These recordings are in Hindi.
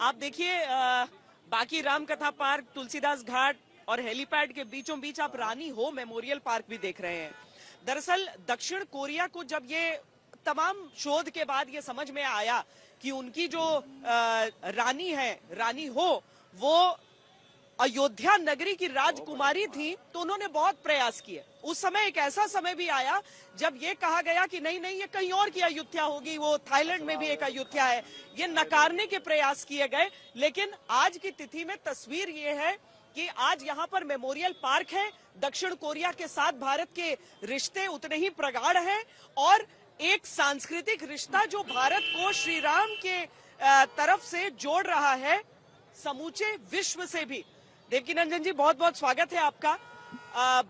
आप देखिए बाकी राम कथा पार्क, तुलसीदास घाट और हेलीपैड के बीचों बीच आप रानी हो मेमोरियल पार्क भी देख रहे हैं। दरअसल दक्षिण कोरिया को जब ये तमाम शोध के बाद ये समझ में आया कि उनकी जो रानी है, रानी हो, वो अयोध्या नगरी की राजकुमारी थी, तो उन्होंने बहुत प्रयास किए। उस समय एक ऐसा समय भी आया जब ये कहा गया कि नहीं नहीं, ये कहीं और की अयोध्या होगी, वो थाईलैंड में भी एक अयोध्या है। ये नकारने के प्रयास किए गए, लेकिन आज की तिथि में तस्वीर ये है कि आज यहाँ पर मेमोरियल पार्क है। दक्षिण कोरिया के साथ भारत के रिश्ते उतने ही प्रगाढ़ हैं और एक सांस्कृतिक रिश्ता जो भारत को श्री राम के तरफ से जोड़ रहा है समूचे विश्व से भी। देवकीनंदन जी, बहुत बहुत स्वागत है आपका।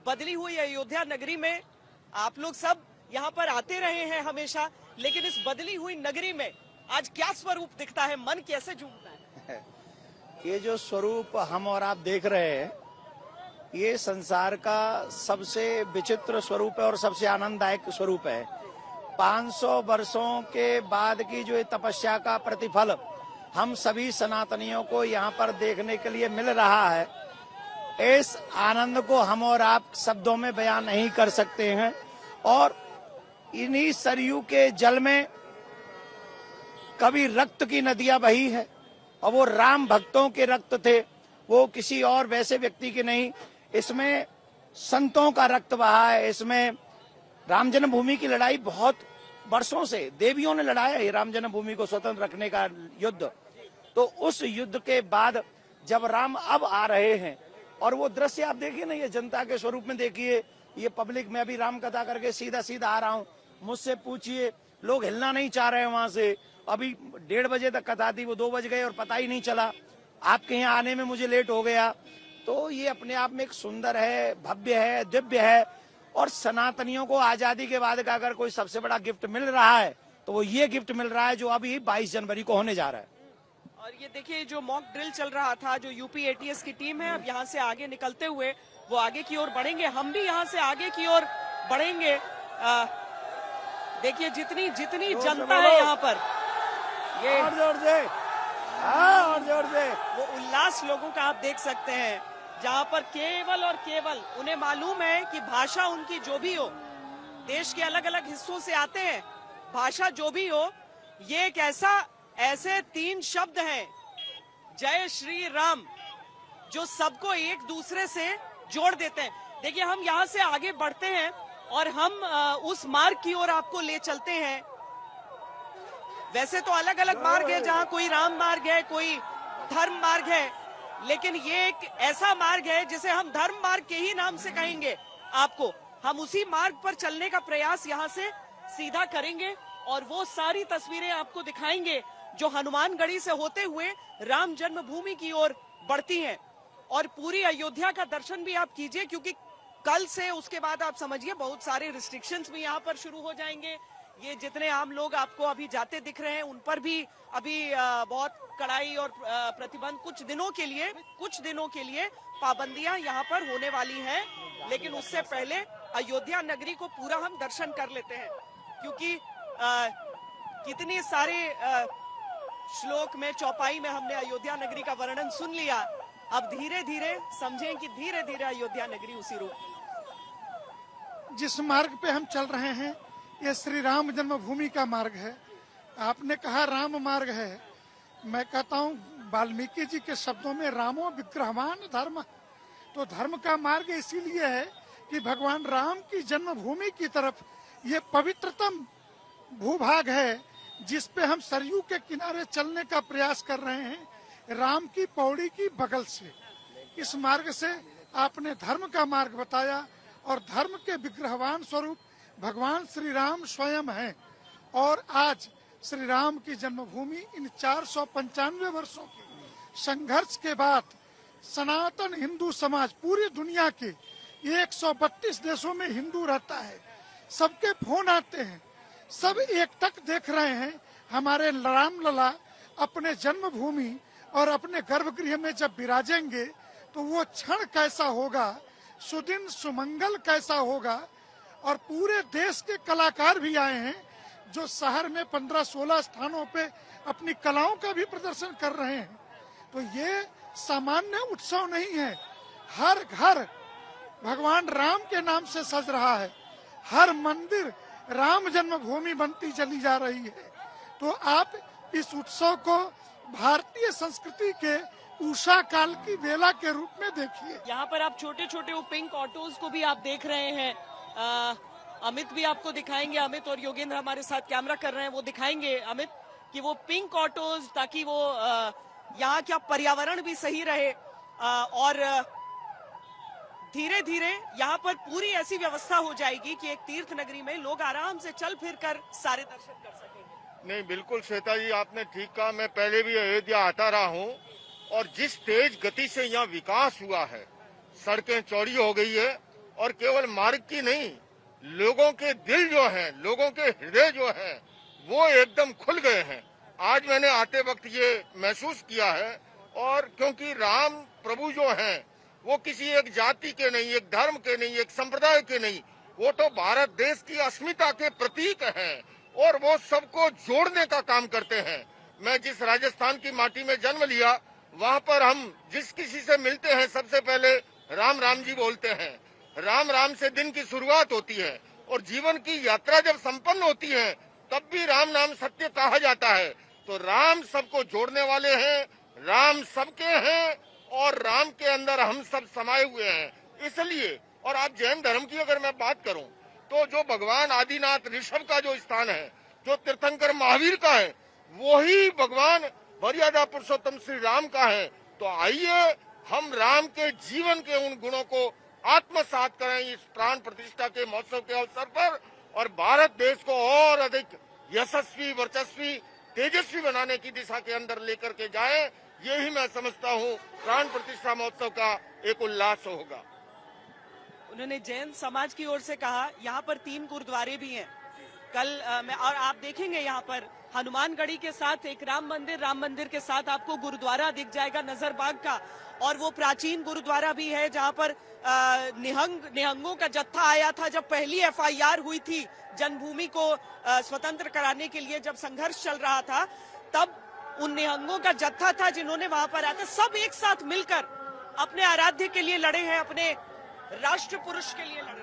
बदली हुई अयोध्या नगरी में आप लोग सब यहाँ पर आते रहे हैं हमेशा, लेकिन इस बदली हुई नगरी में आज क्या स्वरूप दिखता है, मन कैसे झूमता है? ये जो स्वरूप हम और आप देख रहे हैं, ये संसार का सबसे विचित्र स्वरूप है और सबसे आनंददायक स्वरूप है। 500 वर्षों के बाद की जो तपस्या का प्रतिफल हम सभी सनातनियों को यहाँ पर देखने के लिए मिल रहा है, इस आनंद को हम और आप शब्दों में बयान नहीं कर सकते हैं। और इन्हीं सरयू के जल में कभी रक्त की नदियां बही है और वो राम भक्तों के रक्त थे, वो किसी और वैसे व्यक्ति के नहीं। इसमें संतों का रक्त बहा है। इसमें राम जन्मभूमि की लड़ाई बहुत वर्षों से देवियों ने लड़ाया है, राम जन्मभूमि को स्वतंत्र रखने का युद्ध। तो उस युद्ध के बाद जब राम अब आ रहे हैं और वो दृश्य आप देखिए ना, ये जनता के स्वरूप में देखिए, ये पब्लिक में अभी राम कथा करके सीधा सीधा आ रहा हूँ, मुझसे पूछिए, लोग हिलना नहीं चाह रहे हैं वहां से। अभी 1:30 बजे तक कथा थी, वो 2 बज गए और पता ही नहीं चला। आपके यहाँ आने में मुझे लेट हो गया। तो ये अपने आप में एक सुंदर है, भव्य है, दिव्य है। और सनातनियों को आजादी के बाद का अगर कोई सबसे बड़ा गिफ्ट मिल रहा है तो वो ये गिफ्ट मिल रहा है जो अभी 22 जनवरी को होने जा रहा है। और ये देखिए, जो मॉक ड्रिल चल रहा था, जो यूपी एटीएस की टीम है, अब यहाँ से आगे निकलते हुए वो आगे की ओर बढ़ेंगे। हम भी यहाँ से आगे की ओर बढ़ेंगे। देखिए जितनी जितनी जनता है यहाँ पर, ये और जोर से, और जोर से, वो उल्लास लोगों का आप देख सकते हैं, जहाँ पर केवल और केवल उन्हें मालूम है कि भाषा उनकी जो भी हो, देश के अलग अलग हिस्सों से आते हैं, भाषा जो भी हो, ये एक ऐसे 3 शब्द हैं, जय श्री राम, जो सबको एक दूसरे से जोड़ देते हैं। देखिए, हम यहाँ से आगे बढ़ते हैं और हम उस मार्ग की ओर आपको ले चलते हैं। वैसे तो अलग अलग मार्ग है, जहाँ कोई राम मार्ग है, कोई धर्म मार्ग है, लेकिन ये एक ऐसा मार्ग है जिसे हम धर्म मार्ग के ही नाम से कहेंगे आपको। हम उसी मार्ग पर चलने का प्रयास यहाँ से सीधा करेंगे और वो सारी तस्वीरें आपको दिखाएंगे जो हनुमानगढ़ी से होते हुए राम जन्मभूमि की ओर बढ़ती हैं। और पूरी अयोध्या का दर्शन भी आप कीजिए, क्योंकि कल से उसके बाद आप समझिए बहुत सारे रिस्ट्रिक्शंस भी यहाँ पर शुरू हो जाएंगे। ये जितने आम लोग आपको अभी जाते दिख रहे हैं, उन पर भी अभी बहुत कड़ाई और प्रतिबंध कुछ दिनों के लिए पाबंदियां यहाँ पर होने वाली हैं। लेकिन उससे पहले अयोध्या नगरी को पूरा हम दर्शन कर लेते हैं, क्योंकि कितने सारे श्लोक में, चौपाई में हमने अयोध्या नगरी का वर्णन सुन लिया। अब धीरे धीरे समझें कि धीरे धीरे अयोध्या नगरी उसी रूप। जिस मार्ग पे हम चल रहे हैं, ये श्री राम जन्मभूमि का मार्ग है। आपने कहा राम मार्ग है, मैं कहता हूँ वाल्मीकि जी के शब्दों में रामो विग्रहवान धर्म। तो धर्म का मार्ग इसीलिए है कि भगवान राम की जन्मभूमि की तरफ ये पवित्रतम भूभाग है, जिस पे हम सरयू के किनारे चलने का प्रयास कर रहे हैं, राम की पौड़ी की बगल से। इस मार्ग से आपने धर्म का मार्ग बताया और धर्म के विग्रहवान स्वरूप भगवान श्री राम स्वयं हैं। और आज श्री राम की जन्मभूमि इन 495 वर्षों के संघर्ष के बाद सनातन हिंदू समाज, पूरी दुनिया के 132 देशों में हिंदू रहता है, सबके फोन आते हैं, सब एकटक देख रहे हैं हमारे राम लला अपने जन्मभूमि और अपने गर्भगृह में जब विराजेंगे तो वो क्षण कैसा होगा, सुदिन सुमंगल कैसा होगा। और पूरे देश के कलाकार भी आए हैं जो शहर में 15-16 स्थानों पे अपनी कलाओं का भी प्रदर्शन कर रहे हैं। तो ये सामान्य उत्सव नहीं है। हर घर भगवान राम के नाम से सज रहा है, हर मंदिर राम जन्मभूमि बनती चली जा रही है। तो आप इस उत्सव को भारतीय संस्कृति के उषा काल की वेला के रूप में देखिए। यहाँ पर आप छोटे छोटे वो पिंक ऑटोज को भी आप देख रहे हैं। अमित भी आपको दिखाएंगे, अमित और योगेंद्र हमारे साथ कैमरा कर रहे हैं, वो दिखाएंगे अमित कि वो पिंक ऑटोज, ताकि वो यहाँ क्या पर्यावरण भी सही रहे और धीरे धीरे यहाँ पर पूरी ऐसी व्यवस्था हो जाएगी कि एक तीर्थ नगरी में लोग आराम से चल फिर कर सारे दर्शन कर सकेंगे। नहीं, बिल्कुल श्वेता जी, आपने ठीक कहा। मैं पहले भी अयोध्या आता रहा हूँ और जिस तेज गति से यहाँ विकास हुआ है, सड़कें चौड़ी हो गई है और केवल मार्ग की नहीं, लोगों के दिल जो हैं, लोगों के हृदय जो हैं, वो एकदम खुल गए हैं। आज मैंने आते वक्त ये महसूस किया है। और क्योंकि राम प्रभु जो हैं, वो किसी एक जाति के नहीं, एक धर्म के नहीं, एक संप्रदाय के नहीं, वो तो भारत देश की अस्मिता के प्रतीक हैं और वो सबको जोड़ने का काम करते हैं। मैं जिस राजस्थान की माटी में जन्म लिया, वहाँ पर हम जिस किसी से मिलते हैं सबसे पहले राम राम जी बोलते हैं। राम राम से दिन की शुरुआत होती है और जीवन की यात्रा जब संपन्न होती है तब भी राम नाम सत्य कहा जाता है। तो राम सबको जोड़ने वाले हैं, राम सबके हैं और राम के अंदर हम सब समाये हुए हैं। इसलिए, और आप जैन धर्म की अगर मैं बात करूं तो जो भगवान आदिनाथ ऋषभ का जो स्थान है, जो तीर्थंकर महावीर का है, वही भगवान मर्यादा पुरुषोत्तम श्री राम का है। तो आइए हम राम के जीवन के उन गुणों को आत्मसात करें इस प्राण प्रतिष्ठा के महोत्सव के अवसर पर और भारत देश को और अधिक यशस्वी, वर्चस्वी, तेजस्वी बनाने की दिशा के अंदर लेकर के जाएं। यही मैं समझता हूँ प्राण प्रतिष्ठा महोत्सव का एक उल्लास होगा। उन्होंने जैन समाज की ओर से कहा यहाँ पर 3 गुरुद्वारे भी हैं। कल मैं और आप देखेंगे यहाँ पर हनुमानगढ़ी के साथ एक राम मंदिर के साथ आपको गुरुद्वारा दिख जाएगा नजरबाग का, और वो प्राचीन गुरुद्वारा भी है जहाँ पर निहंगों का जत्था आया था जब पहली FIR हुई थी जन्मभूमि को स्वतंत्र कराने के लिए, जब संघर्ष चल रहा था, तब उन निहंगों का जत्था था जिन्होंने वहां पर आते सब एक साथ मिलकर अपने आराध्य के लिए लड़े हैं, अपने राष्ट्र पुरुष के लिए लड़े।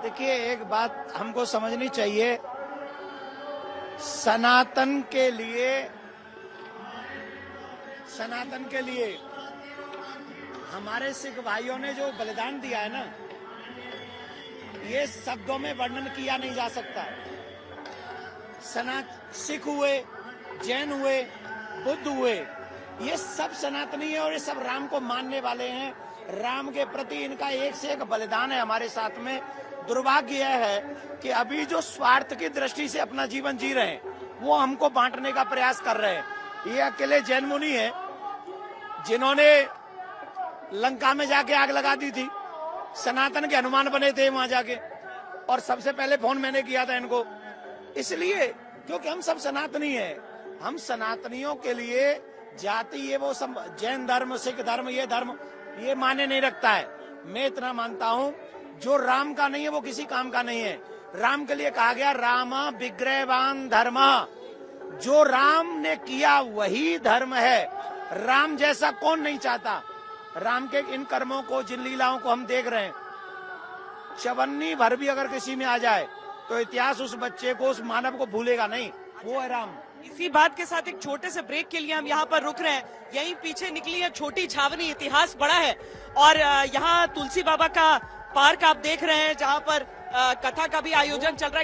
देखिए, एक बात हमको समझनी चाहिए, सनातन के लिए हमारे सिख भाइयों ने जो बलिदान दिया है ना, ये शब्दों में वर्णन किया नहीं जा सकता। सिख हुए, जैन हुए, बुद्ध हुए, ये सब सनातनी है और ये सब राम को मानने वाले हैं। राम के प्रति इनका एक से एक बलिदान है हमारे साथ में। दुर्भाग्य यह है कि अभी जो स्वार्थ की दृष्टि से अपना जीवन जी रहे हैं, वो हमको बांटने का प्रयास कर रहे हैं। ये अकेले जैन मुनि है जिन्होंने लंका में जाके आग लगा दी थी, सनातन के हनुमान बने थे वहां जाके, और सबसे पहले फोन मैंने किया था इनको, इसलिए क्योंकि हम सब सनातनी हैं। हम सनातनियों के लिए जाति ये वो सब जैन धर्म, सिख धर्म, ये माने नहीं रखता है। मैं इतना मानता हूँ, जो राम का नहीं है वो किसी काम का नहीं है। राम के लिए कहा गया राम विग्रहवान धर्म, जो राम ने किया वही धर्म है। राम जैसा कौन नहीं चाहता। राम के इन कर्मों को, जिन लीलाओं को हम देख रहे हैं, चवन्नी भर भी अगर किसी में आ जाए तो इतिहास उस बच्चे को, उस मानव को भूलेगा नहीं। वो है राम। इसी बात के साथ एक छोटे से ब्रेक के लिए हम यहाँ पर रुक रहे हैं। यहीं पीछे निकली है छोटी छावनी, इतिहास बड़ा है, और यहाँ तुलसी बाबा का पार्क आप देख रहे हैं जहाँ पर कथा का भी आयोजन चल रहा है।